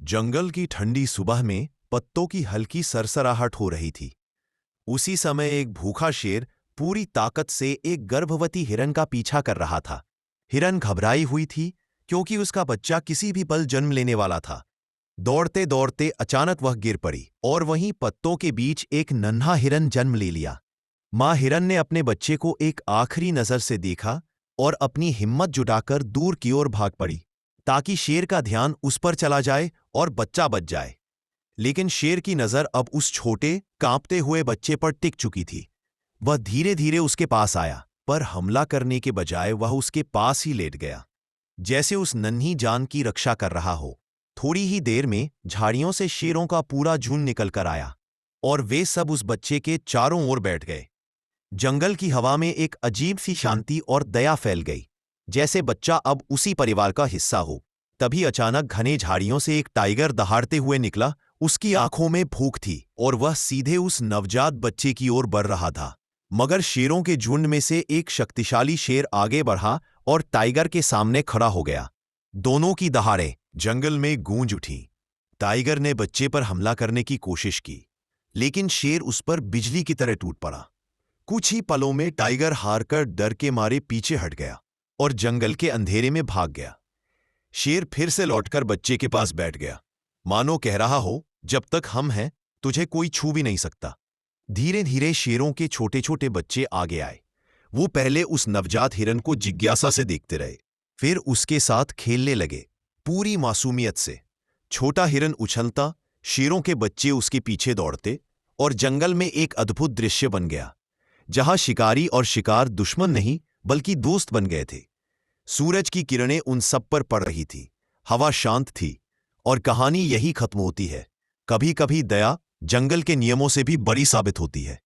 जंगल की ठंडी सुबह में पत्तों की हल्की सरसराहट हो रही थी। उसी समय एक भूखा शेर पूरी ताकत से एक गर्भवती हिरन का पीछा कर रहा था। हिरन घबराई हुई थी क्योंकि उसका बच्चा किसी भी पल जन्म लेने वाला था। दौड़ते दौड़ते अचानक वह गिर पड़ी और वहीं पत्तों के बीच एक नन्हा हिरन जन्म ले लिया। मां हिरन ने अपने बच्चे को एक आखिरी नजर से देखा और अपनी हिम्मत जुटाकर दूर की ओर भाग पड़ी ताकि शेर का ध्यान उस पर चला जाए और बच्चा बच जाए। लेकिन शेर की नजर अब उस छोटे कांपते हुए बच्चे पर टिक चुकी थी। वह धीरे धीरे उसके पास आया, पर हमला करने के बजाय वह उसके पास ही लेट गया, जैसे उस नन्ही जान की रक्षा कर रहा हो। थोड़ी ही देर में झाड़ियों से शेरों का पूरा झुंड निकल कर आया और वे सब उस बच्चे के चारों ओर बैठ गए। जंगल की हवा में एक अजीब सी शांति और दया फैल गई, जैसे बच्चा अब उसी परिवार का हिस्सा हो। तभी अचानक घने झाड़ियों से एक टाइगर दहाड़ते हुए निकला। उसकी आंखों में भूख थी और वह सीधे उस नवजात बच्चे की ओर बढ़ रहा था। मगर शेरों के झुंड में से एक शक्तिशाली शेर आगे बढ़ा और टाइगर के सामने खड़ा हो गया। दोनों की दहाड़ें जंगल में गूंज उठी। टाइगर ने बच्चे पर हमला करने की कोशिश की, लेकिन शेर उस पर बिजली की तरह टूट पड़ा। कुछ ही पलों में टाइगर हारकर डर के मारे पीछे हट गया और जंगल के अंधेरे में भाग गया। शेर फिर से लौटकर बच्चे के पास बैठ गया, मानो कह रहा हो, जब तक हम हैं तुझे कोई छू भी नहीं सकता। धीरे धीरे शेरों के छोटे छोटे बच्चे आगे आए। वो पहले उस नवजात हिरन को जिज्ञासा से देखते रहे, फिर उसके साथ खेलने लगे, पूरी मासूमियत से। छोटा हिरन उछलता, शेरों के बच्चे उसके पीछे दौड़ते, और जंगल में एक अद्भुत दृश्य बन गया, जहां शिकारी और शिकार दुश्मन नहीं बल्कि दोस्त बन गए थे। सूरज की किरणें उन सब पर पड़ रही थी, हवा शांत थी, और कहानी यही खत्म होती है। कभी कभी दया जंगल के नियमों से भी बड़ी साबित होती है।